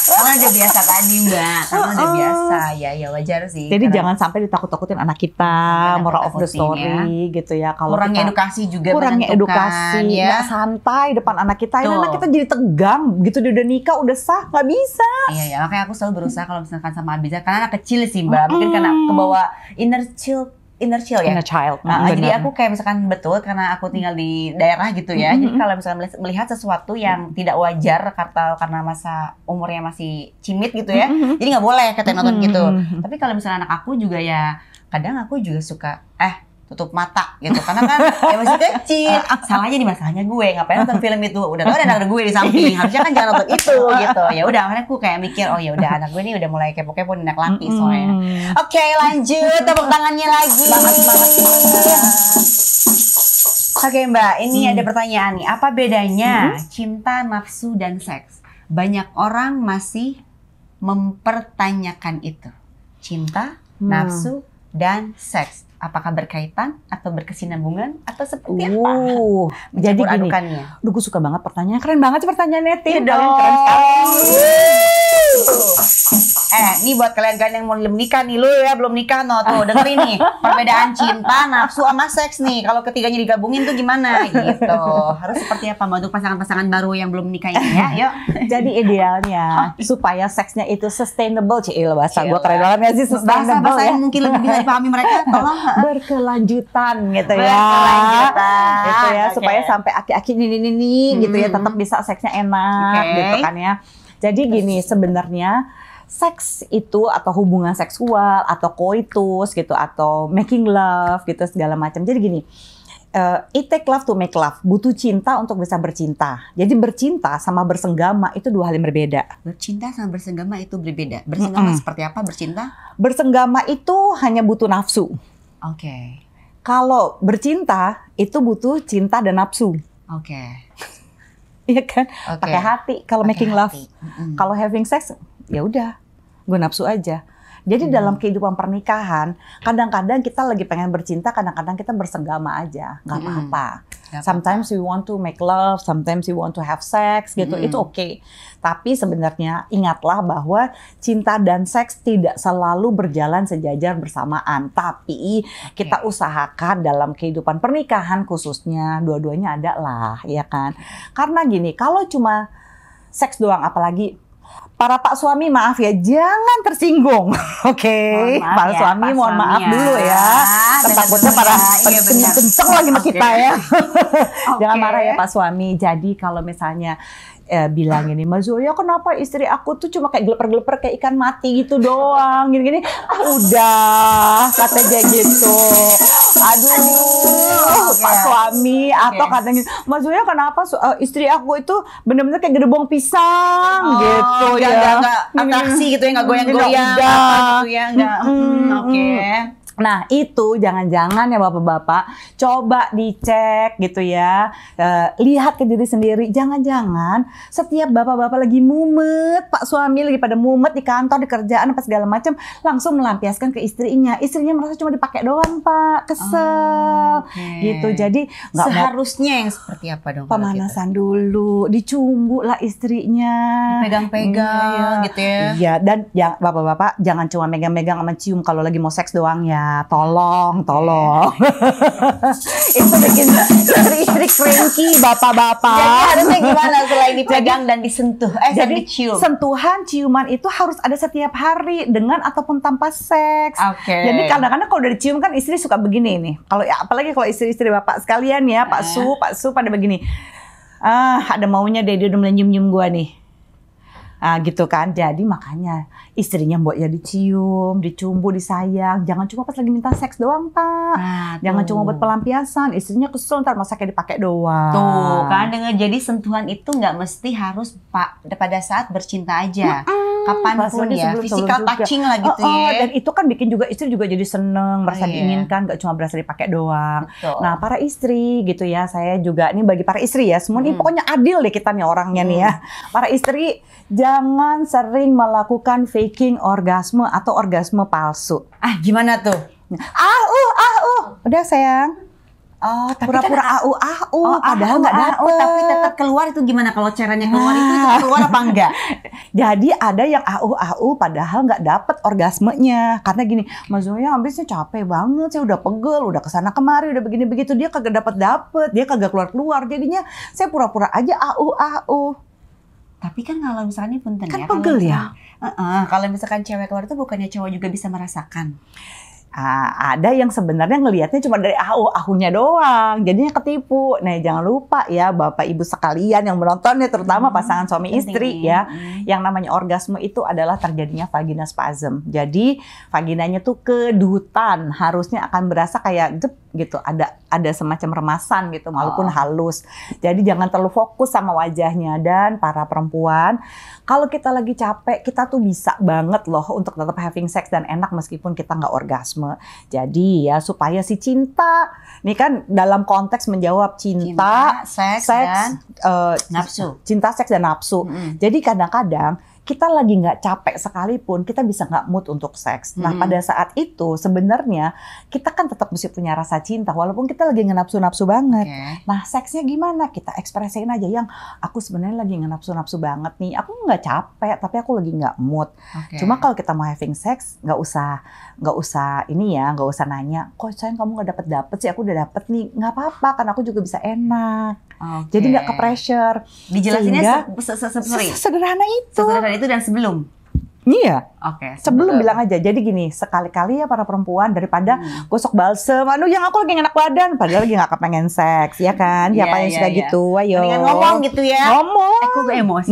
Karena udah biasa tadi Mbak, karena udah biasa ya wajar sih. Jadi jangan sampai ditakut-takutin anak kita, moral of the story gitu ya. Kalau kurangnya edukasi juga kurangnya edukasi, nggak santai depan anak kita. Anak kita jadi tegang, begitu dia udah nikah, udah sah, nggak bisa. Iya, makanya aku selalu berusaha kalau misalkan sama Abiza, karena anak kecil sih Mbak, mungkin karena kebawa inner child ya. Inner child. Jadi aku kayak misalkan betul karena aku tinggal di daerah gitu ya. Jadi kalau misalkan melihat sesuatu yang tidak wajar karena masa umurnya masih cimit gitu ya. Jadi nggak boleh katanya nonton gitu. Tapi kalau misalnya anak aku juga ya, kadang aku juga suka tutup mata gitu, karena kan ya masih kecil. Salahnya di masalahnya gue ngapain nonton film itu, udah tau ada anak gue di samping, harusnya kan jangan nonton itu gitu. Ya udah akhirnya aku kayak mikir, ya udah anak gue ini udah mulai kepo-kepo nih, anak laki soalnya. Oke, lanjut, tepuk tangannya lagi. Oke Mbak, ini ada pertanyaan nih, apa bedanya cinta, nafsu, dan seks? Banyak orang masih mempertanyakan itu, cinta, nafsu, dan seks. Apakah berkaitan atau berkesinambungan atau seperti apa? Jadi gini, gue suka banget pertanyaan, keren banget sih pertanyaannya Tim. Kalian keren sekali. Nih buat kalian yang mau menikah nih, lu ya belum nikah tuh dengerin nih perbedaan cinta, nafsu sama seks nih. Kalau ketiganya digabungin tuh gimana gitu? Harus seperti apa untuk pasangan-pasangan baru yang belum nikah ini ya? Yuk. Jadi idealnya supaya seksnya itu sustainable, bahasa gue keren banget ya sih, sustainable. Bahasa yang mungkin lebih bisa dipahami mereka, tolong. Berkelanjutan gitu ya. Gitu ya, supaya sampai aki-aki ini gitu ya, tetap bisa seksnya enak gitu kan ya. Jadi gini, sebenarnya seks itu atau hubungan seksual atau koitus gitu atau making love gitu segala macam. Jadi gini, it take love to make love. Butuh cinta untuk bisa bercinta. Jadi bercinta sama bersenggama itu 2 hal yang berbeda. Bercinta sama bersenggama itu berbeda. Bersenggama seperti apa bercinta? Bersenggama itu hanya butuh nafsu. Kalau bercinta itu butuh cinta dan nafsu. Oke. Iya kan? Pakai hati kalau making love. Kalau having sex ya udah, gue nafsu aja. Jadi dalam kehidupan pernikahan, kadang-kadang kita lagi pengen bercinta, kadang-kadang kita bersenggama aja, nggak apa-apa. Sometimes we want to make love, sometimes we want to have sex, gitu. Itu oke. Tapi sebenarnya ingatlah bahwa cinta dan seks tidak selalu berjalan sejajar bersamaan. Tapi kita usahakan dalam kehidupan pernikahan khususnya, dua-duanya ada lah, ya kan? Karena gini, kalau cuma seks doang, apalagi para pak suami maaf ya, jangan tersinggung, oke? Para ya, suami mohon maaf ya. Dulu ya, takutnya para kenceng lagi sama kita ya. Jangan marah ya pak suami. Jadi kalau misalnya bilang ini, Mbak Zoya kenapa istri aku tuh cuma kayak geleper-geleper kayak ikan mati gitu doang, gini-gini. Udah, katanya gitu. Aduh, Pak suami. Atau katanya, Mbak Zoya kenapa istri aku itu bener-bener kayak gedebong pisang gitu ya. Nggak atraksi gitu ya, nggak goyang-goyang. Gitu ya, nggak. Oke. Nah itu jangan-jangan ya bapak-bapak, coba dicek gitu ya, lihat ke diri sendiri. Jangan-jangan setiap bapak-bapak lagi mumet, pak suami lagi pada mumet di kantor, di kerjaan, apa segala macam, langsung melampiaskan ke istrinya. Istrinya merasa cuma dipakai doang pak, kesel gitu. Jadi nggak seharusnya yang seperti apa dong? Pemanasan dulu, dicumbu lah istrinya, dipegang-pegang gitu ya. Iya, dan ya, bapak-bapak jangan cuma megang-megang sama cium kalau lagi mau seks doang ya. Tolong. Itu bikin istri-istri cranky, bapak-bapak. Jadi harusnya gimana selain dipegang dan disentuh? Jadi dicium. Sentuhan, ciuman itu harus ada setiap hari dengan ataupun tanpa seks. Jadi kadang-kadang kalau udah dicium kan istri suka begini nih. Kalau apalagi kalau istri-istri bapak sekalian ya, Pak Su pada begini. Ada maunya deh, dia udah mulai nyium-nyium gua nih. Gitu kan. Jadi makanya istrinya mbok ya dicium, dicumbu, disayang. Jangan cuma pas lagi minta seks doang, Pak. Jangan cuma buat pelampiasan. Istrinya kesel ntar masa kayak dipakai doang. Tuh kan, jadi sentuhan itu nggak mesti harus pada saat bercinta aja. Kapanpun ya, physical touching lah gitu ya. Dan itu kan bikin juga istri juga jadi seneng, merasa diinginkan, nggak cuma berasa dipakai doang. Betul. Nah para istri gitu ya, saya juga ini bagi para istri ya, semua ini pokoknya adil deh kita nih orangnya nih ya. Para istri jangan sering melakukan faking orgasme atau orgasme palsu. Gimana tuh? Udah sayang. Tapi pura-pura padahal nggak dapet. Tapi tetap keluar itu gimana? Kalau caranya keluar itu keluar apa enggak? Jadi ada yang padahal nggak dapet orgasmenya. Karena gini, Mas Zoya habisnya capek banget, saya udah pegel, udah kesana kemari, udah begini begitu, dia kagak dapet, dia kagak keluar. Jadinya saya pura-pura aja Tapi kan kalau misalnya punten kan pegel ya. Kalau misalkan cewek keluar itu bukannya cowok juga bisa merasakan? Ada yang sebenarnya ngelihatnya cuma dari ahunya doang, jadinya ketipu. Nah jangan lupa ya Bapak Ibu sekalian yang menonton ya, terutama pasangan suami istri ya, yang namanya orgasme itu adalah terjadinya vagina spasm. Jadi vaginanya tuh kedutan, harusnya akan berasa kayak jep gitu, ada semacam remasan gitu, walaupun halus. Jadi jangan terlalu fokus sama wajahnya. Dan para perempuan, kalau kita lagi capek, kita tuh bisa banget loh untuk tetap having sex dan enak meskipun kita nggak orgasme. Jadi ya supaya si cinta, ini kan dalam konteks menjawab cinta seks dan nafsu. Cinta, seks dan nafsu. Jadi kadang-kadang kita lagi nggak capek sekalipun, kita bisa nggak mood untuk seks. Nah pada saat itu sebenarnya kita kan tetap mesti punya rasa cinta, walaupun kita lagi ngenapsu-napsu banget. Nah seksnya gimana? Kita ekspresiin aja yang aku sebenarnya lagi ngenapsu-napsu banget nih. Aku nggak capek, tapi aku lagi nggak mood. Cuma kalau kita mau having sex, nggak usah ini ya, nggak usah nanya, kok sayang kamu nggak dapet sih? Aku udah dapet nih. Nggak apa-apa, kan aku juga bisa enak. Jadi nggak ke pressure. Dijelasinnya sederhana itu. Sederhana itu dan sebelum. Iya. Sebelum bilang aja. Jadi gini, sekali-kali ya para perempuan daripada gosok balsem, aduh yang aku lagi enak badan, padahal lagi nggak kepengen seks, ya kan? Siapa yang suka gitu? Ayo. Dengan ngomong gitu ya. Ngomong. Aku emosi.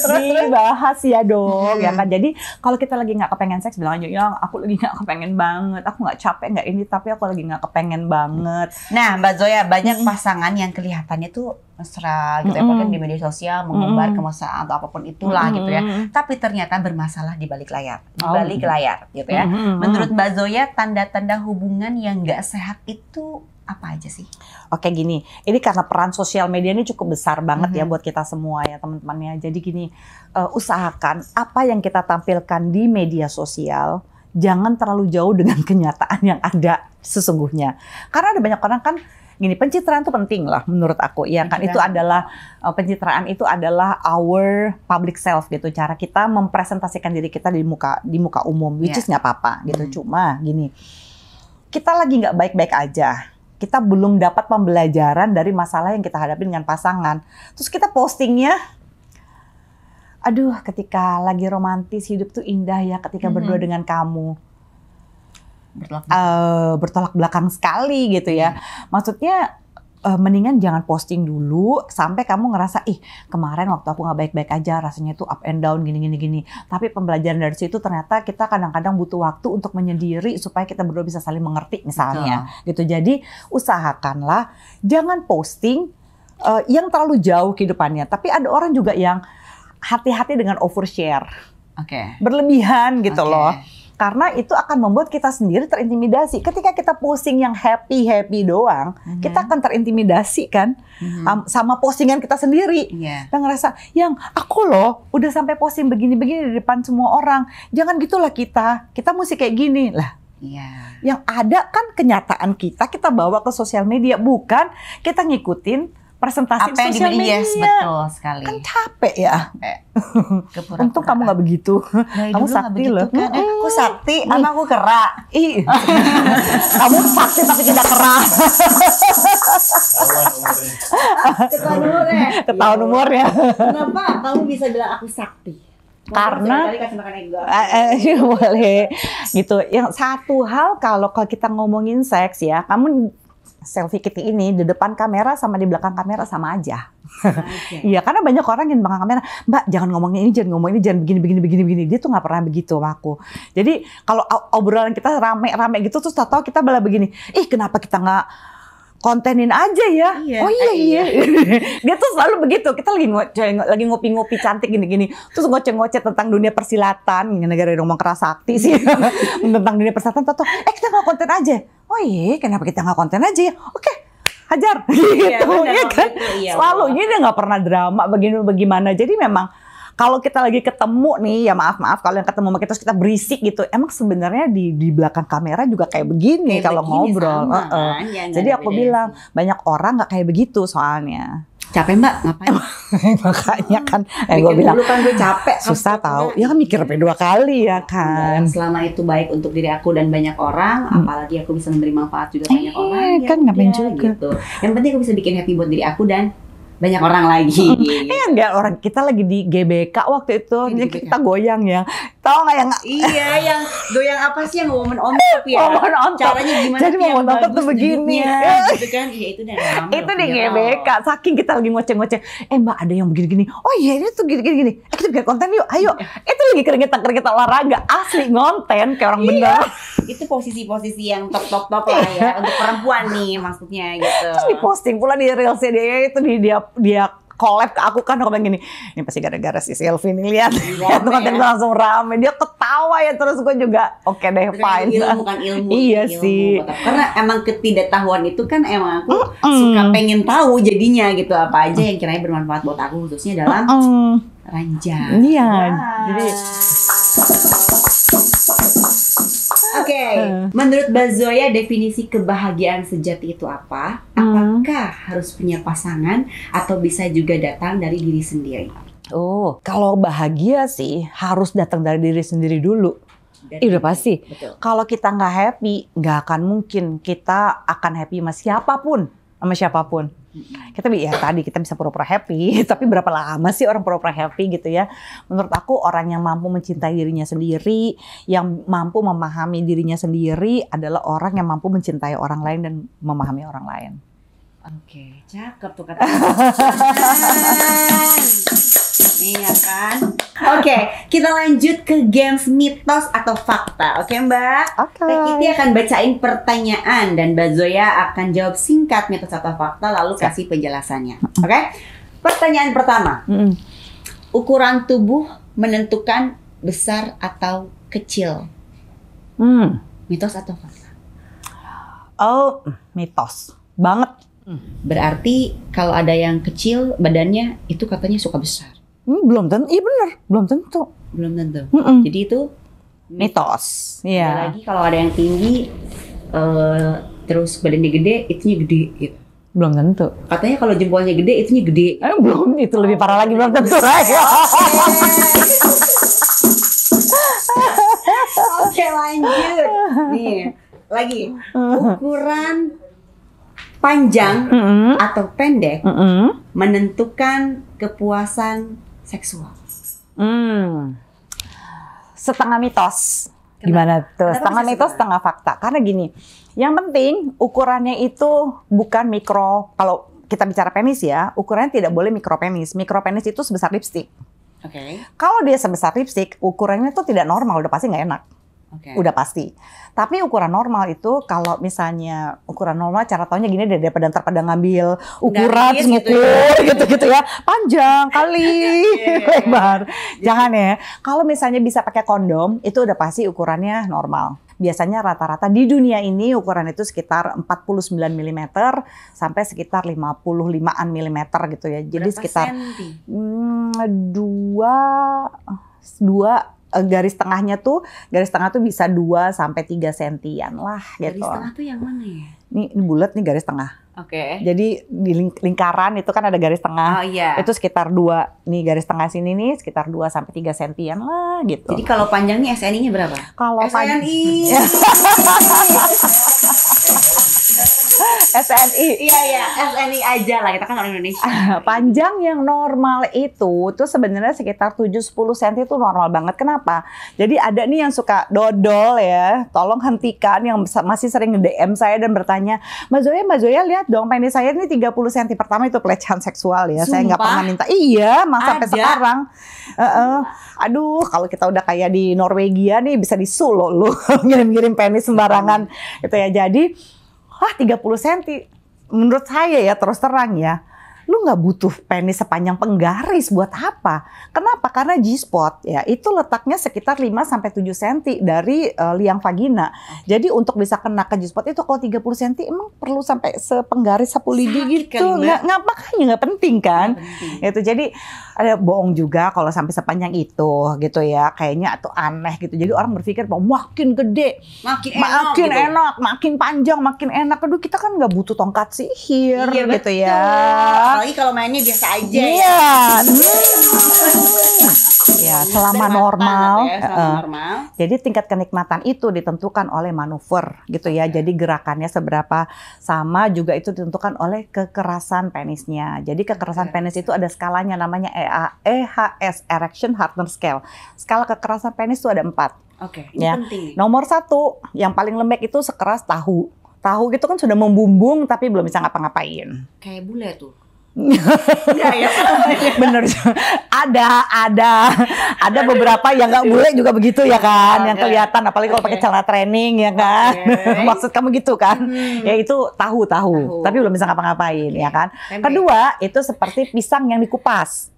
Dibahas ya dong, ya kan. Jadi kalau kita lagi nggak kepengen seks, bilang aja, yang aku lagi nggak kepengen banget, aku nggak capek nggak ini, tapi aku lagi nggak kepengen banget. Nah Mbak Zoya, banyak pasangan yang kelihatannya tuh mesra gitu ya, bahkan di media sosial mengumbar kemesraan atau apapun itulah gitu ya. Tapi ternyata bermasalah di balik layar, gitu ya. Menurut Mbak Zoya, tanda-tanda hubungan yang nggak sehat itu apa aja sih? Oke gini, ini karena peran sosial media ini cukup besar banget ya buat kita semua ya teman-teman ya. Jadi gini, usahakan apa yang kita tampilkan di media sosial jangan terlalu jauh dengan kenyataan yang ada sesungguhnya. Karena ada banyak orang kan gini, pencitraan itu penting lah menurut aku ya kan. Itu adalah pencitraan itu adalah our public self gitu, cara kita mempresentasikan diri kita di muka umum, which is nggak apa-apa gitu. Cuma gini, kita lagi nggak baik-baik aja, kita belum dapat pembelajaran dari masalah yang kita hadapi dengan pasangan, terus kita postingnya, aduh ketika lagi romantis hidup tuh indah ya ketika berdua dengan kamu. Bertolak belakang sekali gitu ya. Maksudnya mendingan jangan posting dulu sampai kamu ngerasa kemarin waktu aku nggak baik-baik aja rasanya itu up and down gini. Tapi pembelajaran dari situ ternyata kita kadang-kadang butuh waktu untuk menyendiri supaya kita berdua bisa saling mengerti misalnya. Gitu. Jadi usahakanlah jangan posting yang terlalu jauh kehidupannya. Tapi ada orang juga yang hati-hati dengan overshare. Berlebihan gitu loh. Karena itu akan membuat kita sendiri terintimidasi. Ketika kita posting yang happy doang, kita akan terintimidasi kan sama postingan kita sendiri. Kita ngerasa, yang aku loh udah sampai posting begini-begini di depan semua orang. Jangan gitulah kita mesti kayak gini lah. Yang ada kan kenyataan kita bawa ke sosial media, bukan kita ngikutin presentasi apa yang sosial media. Betul sekali. Kan capek ya. Untung kamu nggak begitu. Kamu sakti loh. Kan? Aku sakti, sama aku kera. Kamu sakti tapi tidak kera. Ketahuan umurnya. Kenapa kamu bisa bilang aku sakti? Karena boleh gitu. Yang satu hal kalau kita ngomongin seks ya, kamu selfie kita ini di depan kamera sama di belakang kamera sama aja. Iya, karena banyak orang yang di belakang kamera, Mbak jangan ngomongin ini, jangan ngomongin ini, jangan begini. Dia tuh nggak pernah begitu sama aku. Jadi kalau obrolan kita rame-rame gitu, terus tahu kita malah begini, kenapa kita nggak kontenin aja ya? Iya. Dia tuh selalu begitu. Kita lagi ngopi-ngopi cantik gini-gini, terus ngoceh-ngoceh tentang dunia persilatan, negara ngomong kerasakti sih, tentang dunia persilatan. Kita nggak konten aja. Kenapa kita nggak konten aja ya? Oke, hajar. Gitu, kan? Selalu dia nggak pernah drama bagaimana. Jadi memang kalau kita lagi ketemu nih, ya maaf kalau yang ketemu sama kita terus kita berisik gitu, emang sebenarnya di belakang kamera juga kayak begini kalau ngobrol. Jadi aku bilang banyak orang nggak kayak begitu soalnya. Capek Mbak, ngapain? Makanya kan, gue bilang kan gue capek. Susah tahu, ya kan mikir sampai 2 kali ya kan. Selama itu baik untuk diri aku dan banyak orang, apalagi aku bisa memberi manfaat juga banyak orang. Kan ngapain juga. Gitu. Yang penting aku bisa bikin happy buat diri aku dan banyak orang lagi. Enggak, orang kita lagi di GBK waktu itu, kita goyang ya. Tahu nggak yang? Iya, yang goyang apa sih yang woman on top ya? Woman on top. Caranya gimana? Jadi woman on top tuh begini. Gitu kan? Iya itu dari lama. Itu di GBK. Saking kita lagi ngoceh-ngoceh. Mbak ada yang begini-gini. Oh iya ini tuh gini-gini. Kita bikin konten yuk. Ayo. Itu lagi keringetan olahraga. Asli ngonten kayak orang bener. Itu posisi-posisi yang top lah ya untuk perempuan nih maksudnya gitu. Terus diposting pula di reelsnya dia itu dia collab ke aku kan, aku bilang gini, ini pasti gara-gara si Selfie nih lihat konten langsung rame, dia ketawa ya, terus gue juga oke deh fine. Ilmu kan ilmu. Iya ilmu, sih. Karena emang ketidaktahuan itu kan emang aku suka pengen tahu jadinya gitu apa aja yang kiranya bermanfaat buat aku khususnya dalam ranjang. Iya. Jadi Oke, menurut Mbak Zoya definisi kebahagiaan sejati itu apa? Apakah harus punya pasangan atau bisa juga datang dari diri sendiri? Kalau bahagia sih harus datang dari diri sendiri dulu. Udah pasti. Kalau kita nggak happy, nggak akan mungkin kita akan happy sama siapapun. Kita bisa pura-pura happy, tapi berapa lama sih orang pura-pura happy gitu ya? Menurut aku orang yang mampu mencintai dirinya sendiri, yang mampu memahami dirinya sendiri adalah orang yang mampu mencintai orang lain dan memahami orang lain. Oke, cakep tuh kata. Iya kan? Oke, kita lanjut ke games mitos atau fakta. Oke Mbak? Oke. Teh Kitty akan bacain pertanyaan dan Mbak Zoya akan jawab singkat mitos atau fakta lalu kasih penjelasannya. Oke? Pertanyaan pertama. Ukuran tubuh menentukan besar atau kecil? Mitos atau fakta? Oh, mitos banget. Berarti kalau ada yang kecil badannya itu katanya suka besar. Belum tentu. Iya bener, belum tentu. Belum tentu. Jadi itu Mitos. ada Iya. lagi kalau ada yang tinggi terus badannya gede, itunya gede gitu. Belum tentu. Katanya kalau jempolnya gede, itunya gede. Belum, itu lebih parah lagi, belum tentu. Oke, lanjut. Nih, lagi. Ukuran panjang atau pendek menentukan kepuasan seksual. Setengah mitos. Kenapa? Gimana tuh? Kenapa Setengah bisa mitos, setengah? setengah fakta. Karena gini, yang penting ukurannya itu bukan mikro. Kalau kita bicara penis ya, ukurannya tidak boleh mikropenis. Mikropenis itu sebesar lipstik. Oke. Kalau dia sebesar lipstik, ukurannya itu tidak normal, udah pasti nggak enak. Oke. Udah pasti. Tapi ukuran normal itu kalau misalnya ukuran normal cara taunya gini deh, daripada ntar pada ngambil ukuran Garis terus gitu ngukur gitu ya. Panjang kali Iya. lebar. Jangan ya. Kalau misalnya bisa pakai kondom itu udah pasti ukurannya normal. Biasanya rata-rata di dunia ini ukuran itu sekitar 49 mm sampai sekitar 55-an mm gitu ya. Jadi Berapa sekitar senti? dua garis tengahnya tuh, garis tengah tuh bisa 2 sampai 3 sentian lah Garis gitu. tengah tuh yang mana ya? Ini bulat nih garis tengah. Oke. Jadi di lingkaran itu kan ada garis tengah. Oh iya. Itu sekitar 2 nih garis tengah sini nih sekitar 2 sampai 3 sentian lah gitu. Jadi kalau panjangnya SNI-nya berapa? Kalau SNI. SNI Iya, SNI aja lah. Kita kan orang Indonesia. panjang yang normal itu tuh sebenarnya sekitar 7-10 cm itu normal banget. Kenapa? Jadi ada nih yang suka dodol ya. Tolong hentikan yang masih sering nge-DM saya dan bertanya, Mbak Zoya lihat dong penis saya ini 30 cm. Pertama itu pelecehan seksual ya. Saya nggak Sumpah? pernah minta. Iya, sampai Ada? sekarang. Aduh, kalau kita udah kayak di Norwegia nih bisa disulo lu ngirim-ngirim penis sembarangan gitu ya. Jadi 30 cm. Menurut saya ya terus terang ya, lu nggak butuh penis sepanjang penggaris buat apa? Kenapa? Karena G-spot ya itu letaknya sekitar 5-7 cm dari liang vagina. Jadi untuk bisa kena ke G-spot itu kalau 30 cm emang perlu sampai sepenggaris sapu lidi Sakit gitu. kali, Mbak. Makanya nggak penting kan? Penting. Itu jadi ada bohong juga kalau sampai sepanjang itu gitu ya. Kayaknya atau aneh gitu. Jadi orang berpikir bahwa makin gede, Makin makin gitu. enak, makin panjang, makin enak. Aduh, kita kan nggak butuh tongkat sihir Iya, gitu betul. ya. Apalagi kalau mainnya biasa aja ya. Iya. Ya, selama Matang normal. ya, selama normal. Jadi tingkat kenikmatan itu ditentukan oleh manuver gitu ya. Jadi gerakannya seberapa sama juga itu ditentukan oleh kekerasan penisnya. Jadi kekerasan penis itu ada skalanya namanya EHS, Erection Hardness Scale. Skala kekerasan penis itu ada 4. Oke, ini Ya. penting nih. Nomor 1, yang paling lembek itu sekeras tahu. Tahu gitu kan sudah membumbung tapi belum bisa ngapa-ngapain. Kayak bule tuh. Iya, ya. Bener. ada beberapa yang nggak bule juga begitu ya kan, yang Oke. kelihatan apalagi kalau pakai celana training ya kan. Oke. Maksud kamu gitu kan? Hmm. Ya itu tahu, tapi belum bisa ngapa-ngapain ya kan. Tempe. Kedua, itu seperti pisang yang dikupas.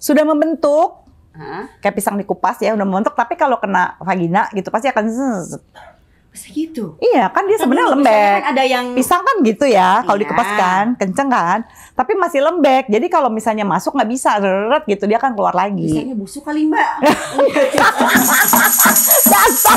Sudah membentuk Hah? kayak pisang dikupas ya, udah membentuk tapi kalau kena vagina gitu pasti akan zzz. Bisa gitu. Iya kan dia sebenarnya Kan lembek. kan ada yang Pisang kan gitu ya, kalau Iya. dikupas kan, kenceng kan, tapi masih lembek. Jadi kalau misalnya masuk nggak bisa, reret gitu dia kan keluar lagi. bisanya busuk kali Mbak. Dasar,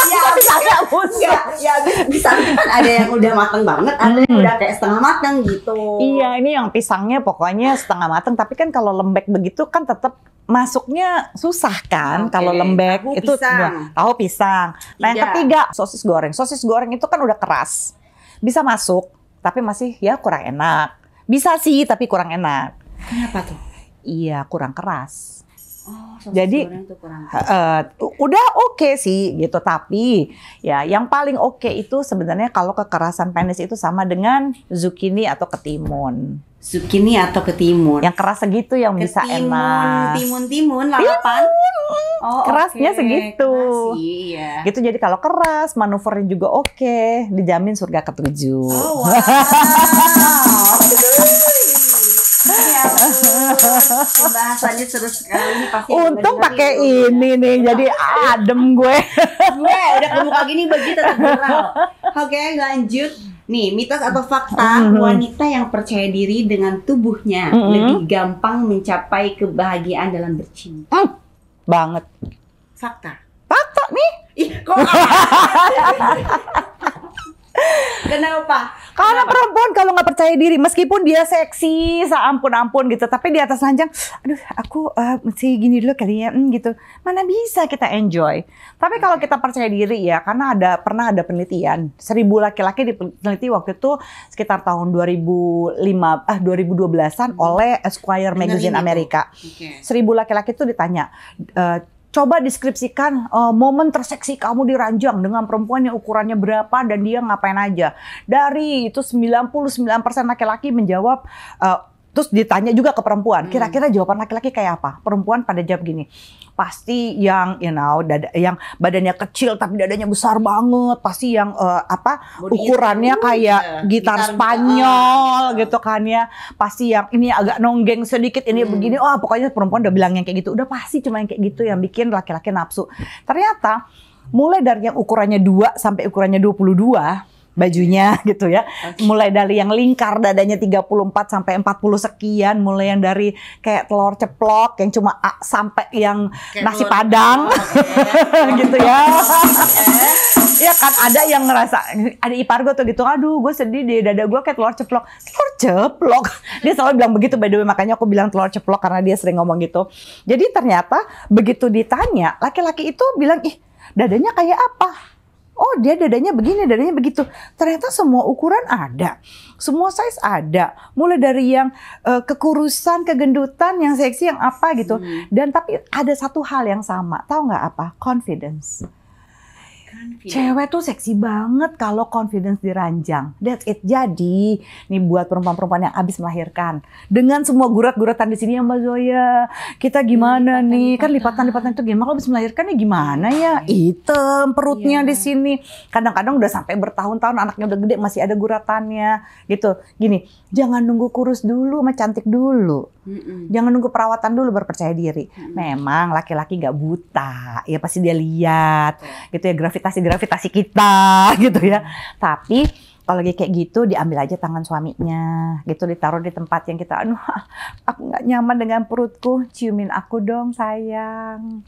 Ya, pisangnya busuk. ya bisa kan ada yang udah mateng banget, ada yang udah kayak setengah mateng gitu. Iya, ini yang pisangnya pokoknya setengah mateng. Tapi kan kalau lembek begitu kan tetap masuknya susah kan. Oke, Kalau lembek tahu itu pisang. tahu pisang. Nah yang Tiga. ketiga sosis goreng. Sosis goreng itu kan udah keras, bisa masuk, tapi masih ya kurang enak. Bisa sih, tapi kurang enak. Kenapa tuh? Iya, kurang keras. Oh, sosis Jadi, goreng tuh kurang. Udah oke sih gitu, tapi ya yang paling oke itu sebenarnya kalau kekerasan penis itu sama dengan zucchini atau ketimun. Zucchini atau ketimun? Yang keras segitu yang bisa enak. Timun 8. Oh, kerasnya segitu. Keras, iya. Gitu, jadi kalau keras, manuvernya juga oke. Dijamin surga ke-7. Oh, wow. Pembahasannya seru sekali. Pasti untung pakai ini nih, jadi adem gue. Gue udah kemuka gini begitu tergerak. Oke, lanjut. Nih, mitos atau fakta, wanita yang percaya diri dengan tubuhnya lebih gampang mencapai kebahagiaan dalam bercinta. Banget. Fakta. Fakta nih. Ih, kok? Kenapa? Karena perempuan kalau nggak percaya diri, meskipun dia seksi, seampun-ampun gitu, tapi di atas ranjang, aduh aku mesti gini dulu kali ya, gitu. Mana bisa kita enjoy. Tapi kalau kita percaya diri ya, karena pernah ada penelitian, 1000 laki-laki diteliti waktu itu sekitar tahun 2012-an oleh Esquire Magazine Amerika. 1000 laki-laki itu ditanya, coba deskripsikan momen terseksi kamu di ranjang dengan perempuan yang ukurannya berapa dan dia ngapain aja. Dari itu 99% laki-laki menjawab, terus ditanya juga ke perempuan, kira-kira jawaban laki-laki kayak apa? Perempuan pada jawab gini, pasti yang yang badannya kecil tapi dadanya besar banget, pasti yang ukurannya kayak gitar Spanyol gitu kan ya, pasti yang ini agak nonggeng sedikit, ini begini, pokoknya perempuan udah bilang yang kayak gitu, udah pasti cuma yang kayak gitu yang bikin laki-laki nafsu. Ternyata mulai dari yang ukurannya 2 sampai ukurannya 22 bajunya gitu ya. Mulai dari yang lingkar dadanya 34 sampai 40 sekian, mulai yang dari kayak telur ceplok yang cuma A sampai yang kayak nasi padang. Gitu ya. Ya kan ada yang ngerasa, ada ipar gue tuh gitu, aduh gue sedih deh, dada gue kayak telur ceplok. Telur ceplok. Dia selalu bilang begitu, by the way, makanya aku bilang telur ceplok karena dia sering ngomong gitu. Jadi ternyata begitu ditanya, laki-laki itu bilang, ih dadanya kayak apa? Oh dia dadanya begini, dadanya begitu. Ternyata semua ukuran ada, semua size ada. Mulai dari yang kekurusan, kegendutan, yang seksi, yang apa gitu. Dan tapi ada satu hal yang sama, tahu nggak apa? Confidence. Cewek tuh seksi banget kalau confidence diranjang. That's it. Jadi, nih buat perempuan-perempuan yang habis melahirkan, dengan semua gurat-guratan di sini ya Mbak Zoya, kita gimana nih? Kan lipatan-lipatan itu gimana? Kalau habis melahirkan nih gimana ya? Hitam perutnya di sini. Kadang-kadang udah sampai bertahun-tahun anaknya udah gede masih ada guratannya gitu. Gini, jangan nunggu kurus dulu, sama cantik dulu. Jangan nunggu perawatan dulu baru percaya diri. Memang laki-laki nggak buta, ya pasti dia lihat gitu ya, gravitasi kita gitu ya. Tapi kalau lagi kayak gitu diambil aja tangan suaminya gitu, ditaruh di tempat yang kita, aduh aku nggak nyaman dengan perutku, ciumin aku dong sayang.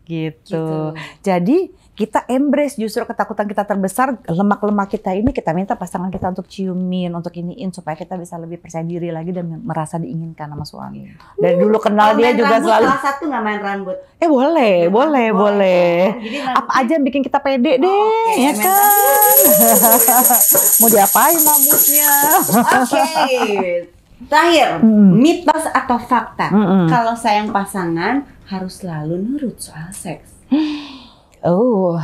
Gitu. Jadi kita embrace justru ketakutan kita terbesar, lemak-lemak kita ini kita minta pasangan kita untuk ciumin, untuk iniin supaya kita bisa lebih percaya diri lagi dan merasa diinginkan sama suami. Dari dulu kenal dia juga rambut, selalu. Salah satu nggak main rambut? Boleh. Apa aja yang bikin kita pede deh, ya kan? Mau diapain rambutnya? Terakhir, mitos atau fakta? Kalau sayang pasangan harus selalu nurut soal seks.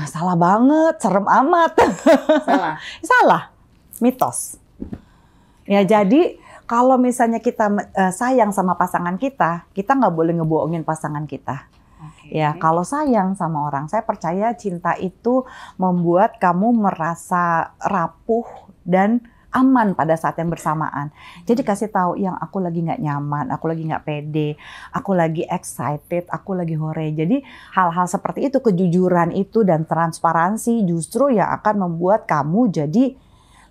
Salah banget, serem amat. Salah, mitos. Ya jadi kalau misalnya kita sayang sama pasangan kita nggak boleh ngebohongin pasangan kita. Ya kalau sayang sama orang, saya percaya cinta itu membuat kamu merasa rapuh dan aman pada saat yang bersamaan. Jadi kasih tahu yang aku lagi nggak nyaman, aku lagi nggak pede, aku lagi excited, aku lagi hore. Jadi hal-hal seperti itu, kejujuran itu dan transparansi justru yang akan membuat kamu jadi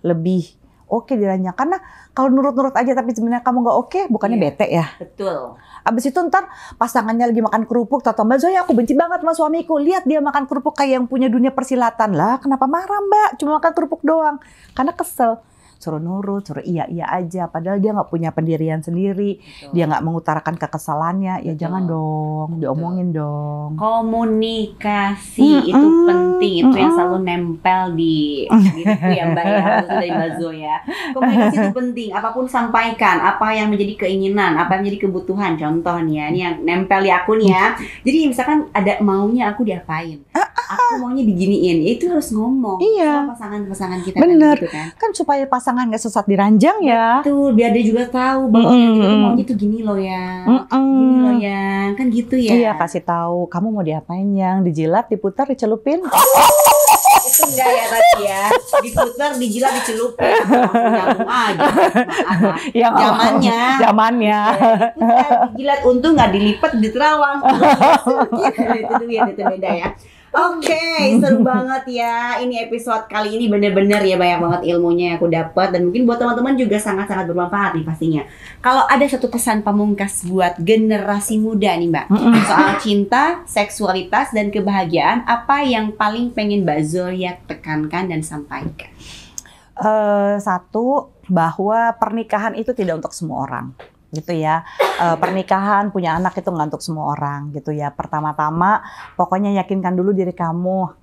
lebih oke diranjang. Karena kalau nurut-nurut aja tapi sebenarnya kamu nggak oke, bukannya bete ya? Betul. Abis itu ntar pasangannya lagi makan kerupuk, tau Mbak Zoya aku benci banget sama suamiku. Lihat dia makan kerupuk kayak yang punya dunia persilatan. Lah kenapa marah Mbak? Cuma makan kerupuk doang. Karena kesel. Suruh nurut, suruh iya aja. Padahal dia nggak punya pendirian sendiri. Dia nggak mengutarakan kekesalannya. Ya jangan dong, diomongin dong. Komunikasi itu penting. Itu yang selalu nempel di diriku ya Mbak ya. Dari Mbak Zoya. Komunikasi itu penting. Apapun sampaikan. Apa yang menjadi keinginan, apa yang menjadi kebutuhan. Contoh nih ya, ini yang nempel di aku nih ya. Jadi misalkan ada maunya aku diapain. Aku maunya diginiin. Itu harus ngomong. Iya. Sama pasangan-pasangan kita. Bener. Kan, gitu kan. Kan supaya pasangan pasangan nggak sesat di ranjang ya. Tuh, biar dia juga tahu bahwa yang kita tuh maunya tuh gini loh ya. Gini loh ya. Kan gitu ya. Iya, kasih tahu. Kamu mau diapain yang? Dijilat, diputar, dicelupin? Itu enggak ya tadi ya. Diputar, dijilat, dicelupin. Nyambung aja. Ya, zamannya. Diputar, dijilat, untung nggak dilipat di terawang. Itu beda ya. Oke, seru banget ya. Ini episode kali ini bener-bener ya banyak banget ilmunya yang aku dapat, dan mungkin buat teman-teman juga sangat-sangat bermanfaat nih pastinya. Kalau ada satu pesan pamungkas buat generasi muda nih Mbak, soal cinta, seksualitas, dan kebahagiaan, apa yang paling pengen Mbak Zoya tekankan dan sampaikan? Satu, bahwa pernikahan itu tidak untuk semua orang. Gitu ya, pernikahan, punya anak itu nggak untuk semua orang gitu ya. Pertama-tama pokoknya yakinkan dulu diri kamu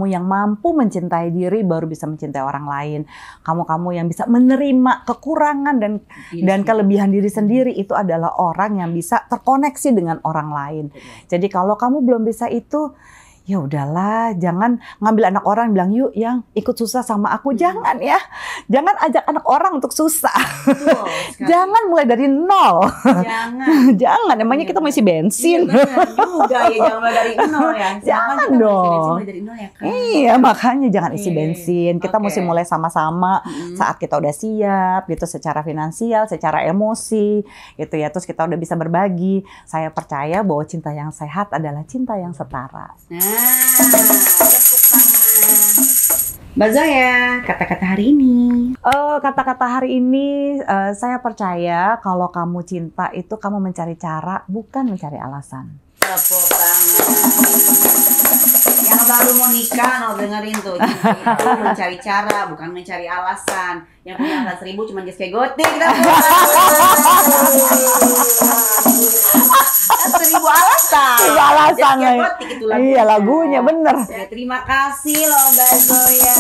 yang mampu mencintai diri baru bisa mencintai orang lain. Kamu yang bisa menerima kekurangan dan kelebihan diri sendiri, itu adalah orang yang bisa terkoneksi dengan orang lain. Jadi kalau kamu belum bisa itu, ya udahlah, jangan ngambil anak orang bilang yuk yang ikut susah sama aku. Jangan ya, jangan ajak anak orang untuk susah. Jangan mulai dari nol. Jangan, emangnya kita mesti bensin. Juga ya, jangan mulai dari nol ya. Jangan dong. Dari nol ya, kan? Iya, makanya jangan isi bensin. Kita mesti mulai sama-sama saat kita udah siap gitu, secara finansial, secara emosi gitu ya. Terus kita udah bisa berbagi. Saya percaya bahwa cinta yang sehat adalah cinta yang setara. Mbak Zoya, kata-kata hari ini. Kata-kata hari ini, saya percaya kalau kamu cinta itu kamu mencari cara, bukan mencari alasan. Tepuk tangan. Yang baru mau nikah, dengerin tuh. Cinta itu mencari cara, bukan mencari alasan. Yang punya alasan 1000 cuma just kayak gotik. 1000 alasan. 1000 alasan. Iya, lagunya bener. Ya, terima kasih loh Mbak Zoya.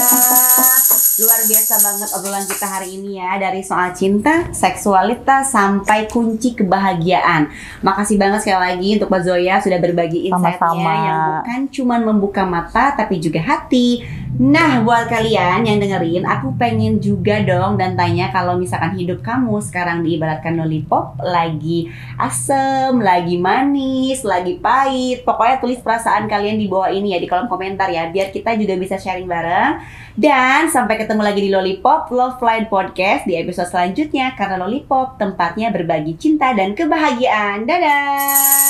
Luar biasa banget obrolan kita hari ini ya. Dari soal cinta, seksualitas, sampai kunci kebahagiaan. Makasih banget sekali lagi untuk Mbak Zoya sudah berbagi insight-nya yang bukan cuma membuka mata tapi juga hati. Nah, buat kalian yang dengerin, aku pengen juga dong dan tanya, kalau misalkan hidup kamu sekarang diibaratkan lollipop, lagi asem, lagi manis, lagi pahit, pokoknya tulis perasaan kalian di bawah ini ya, di kolom komentar ya, biar kita juga bisa sharing bareng. Dan sampai ketemu lagi di Lollipop Love Line Podcast di episode selanjutnya, karena Lollipop tempatnya berbagi cinta dan kebahagiaan. Dadah!